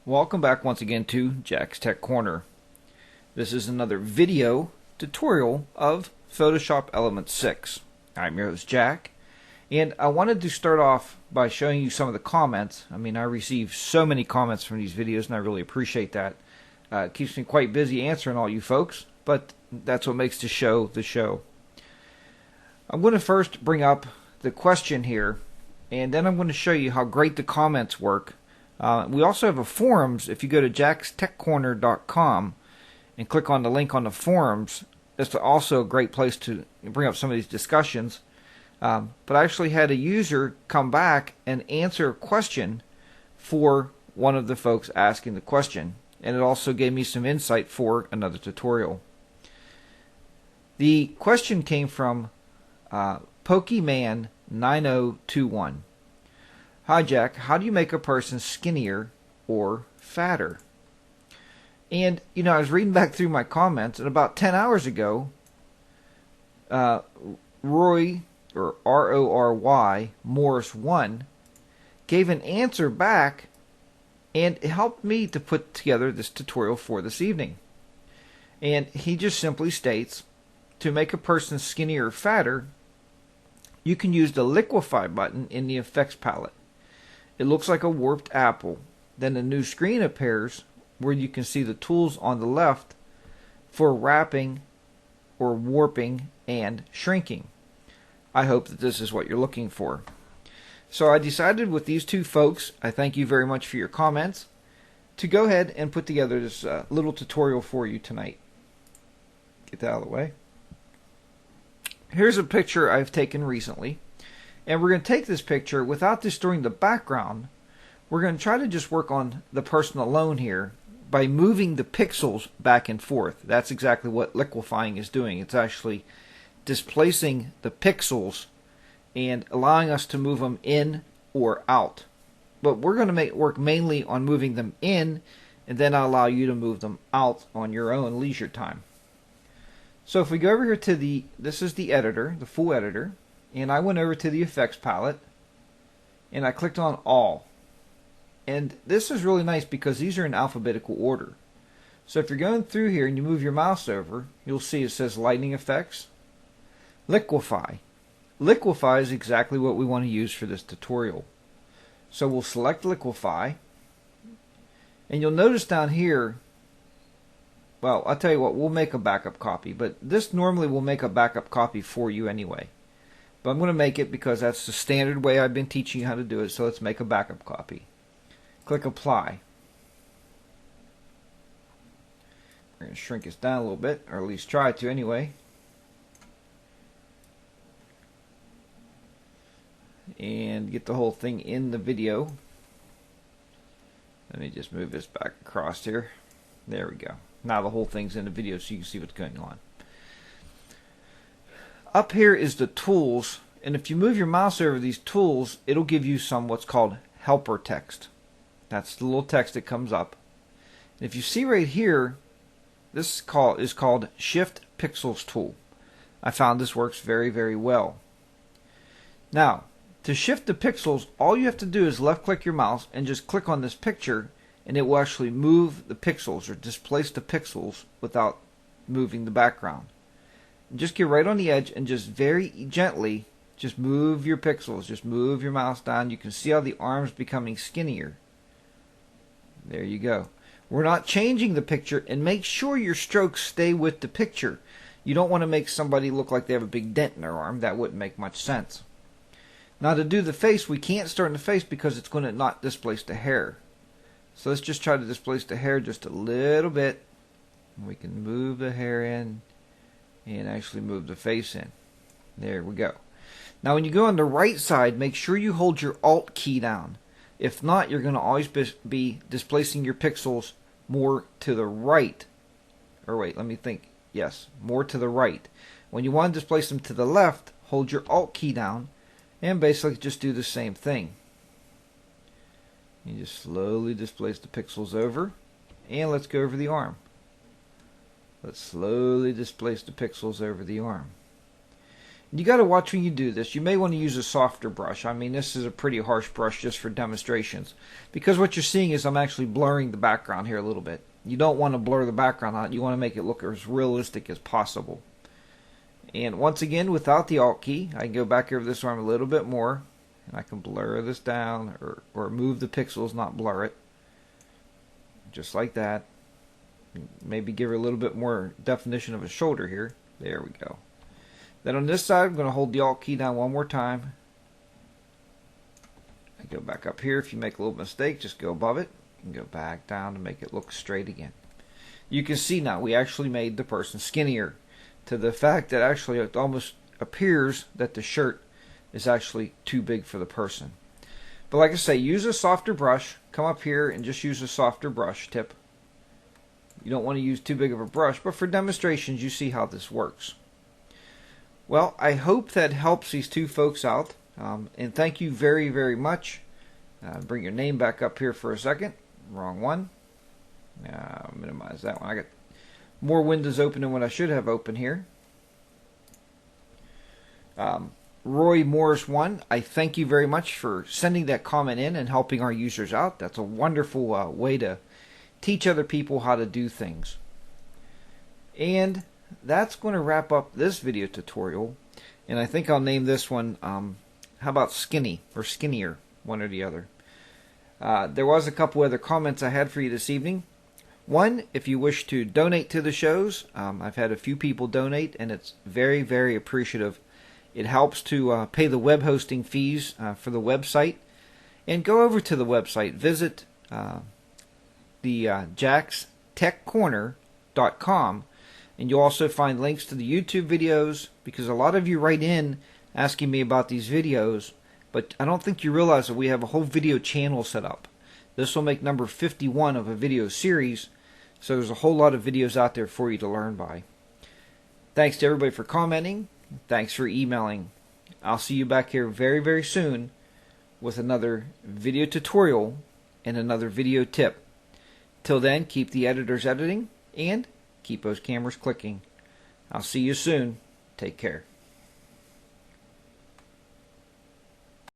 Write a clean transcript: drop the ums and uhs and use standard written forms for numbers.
Welcome back once again to Jack's Tech Corner. This is another video tutorial of Photoshop Element 6. I'm your host Jack, and I wanted to start off by showing you some of the comments. I receive so many comments from these videos and I really appreciate that. It keeps me quite busy answering all you folks, but that's what makes the show the show. I'm going to first bring up the question here, and then I'm going to show you how great the comments work. We also have a forums. If you go to jackstechcorner.com and click on the link on the forums, it's also a great place to bring up some of these discussions. But I actually had a user come back and answer a question for one of the folks asking the question, and it also gave me some insight for another tutorial. The question came from Pokeyman9021. Hi Jack, how do you make a person skinnier or fatter? And I was reading back through my comments, and about 10 hours ago, Roy, or R-O-R-Y, Morris1, gave an answer back, and it helped me to put together this tutorial for this evening. And he just simply states, to make a person skinnier or fatter, you can use the liquefy button in the effects palette. It looks like a warped apple. Then a new screen appears where you can see the tools on the left for wrapping or warping and shrinking. I hope that this is what you're looking for. So I decided with these two folks, I thank you very much for your comments, to go ahead and put together this little tutorial for you tonight. Get that out of the way. Here's a picture I've taken recently. And we're going to take this picture without distorting the background. We're going to try to just work on the person alone here by moving the pixels back and forth. That's exactly what liquefying is doing. It's actually displacing the pixels and allowing us to move them in or out. But we're going to work mainly on moving them in, and then I'll allow you to move them out on your own leisure time. So if we go over here to this is the editor, the full editor. And I went over to the effects palette and I clicked on all. And this is really nice because these are in alphabetical order. So if you're going through here and you move your mouse over, you'll see it says lighting effects, liquefy. Liquefy is exactly what we want to use for this tutorial. So we'll select liquefy, and you'll notice down here, well, I'll tell you what, we'll make a backup copy, but this normally will make a backup copy for you anyway. But I'm going to make it because that's the standard way I've been teaching you how to do it. So let's make a backup copy. Click apply. We're going to shrink this down a little bit, or at least try to anyway. And get the whole thing in the video. Let me just move this back across here. There we go. Now the whole thing's in the video so you can see what's going on. Up here is the tools, and if you move your mouse over these tools, it'll give you some what's called helper text. That's the little text that comes up. And if you see right here, this is called Shift Pixels tool. I found this works very, very well. Now, to shift the pixels, all you have to do is left click your mouse and just click on this picture, and it will actually move the pixels or displace the pixels without moving the background. Just get right on the edge and just very gently just move your pixels. Just move your mouse down. You can see how the arm's becoming skinnier. There you go. We're not changing the picture, and make sure your strokes stay with the picture. You don't want to make somebody look like they have a big dent in their arm. That wouldn't make much sense. Now to do the face, we can't start in the face because it's going to not displace the hair. So let's just try to displace the hair just a little bit. We can move the hair in and actually move the face in. There we go. Now when you go on the right side, make sure you hold your Alt key down. If not, you're going to always be displacing your pixels more to the right. Or wait, let me think. Yes, more to the right. When you want to displace them to the left, hold your Alt key down and basically just do the same thing. You just slowly displace the pixels over, and let's go over the arm. Let's slowly displace the pixels over the arm. You got to watch when you do this. You may want to use a softer brush. I mean, this is a pretty harsh brush just for demonstrations, because what you're seeing is I'm actually blurring the background here a little bit. You don't want to blur the background out. You want to make it look as realistic as possible. And once again, without the Alt key, I can go back over this arm a little bit more, and I can blur this down, or move the pixels, not blur it. Just like that. Maybe give her a little bit more definition of a shoulder here. There we go. Then on this side, I'm going to hold the Alt key down one more time. I go back up here. If you make a little mistake, just go above it and go back down to make it look straight again. You can see now we actually made the person skinnier, to the fact that actually it almost appears that the shirt is actually too big for the person. But like I say, use a softer brush. Come up here and just use a softer brush tip. You don't want to use too big of a brush, but for demonstrations you see how this works. Well, I hope that helps these two folks out, and thank you very, very much. Bring your name back up here for a second. Wrong one. Minimize that one. I got more windows open than what I should have open here. Roy Morris 1, I thank you very much for sending that comment in and helping our users out. That's a wonderful way to teach other people how to do things. And that's going to wrap up this video tutorial. And I think I'll name this one, how about Skinny or Skinnier, one or the other. There was a couple other comments I had for you this evening. One, if you wish to donate to the shows, I've had a few people donate, and it's very, very appreciative. It helps to pay the web hosting fees for the website. And go over to the website, visit the jackstechcorner.com, and you'll also find links to the YouTube videos, because a lot of you write in asking me about these videos, but I don't think you realize that we have a whole video channel set up. This will make number 51 of a video series, so there's a whole lot of videos out there for you to learn by. Thanks to everybody for commenting. Thanks for emailing. I'll see you back here very, very soon with another video tutorial and another video tip. Till then, keep the editors editing and keep those cameras clicking. I'll see you soon. Take care.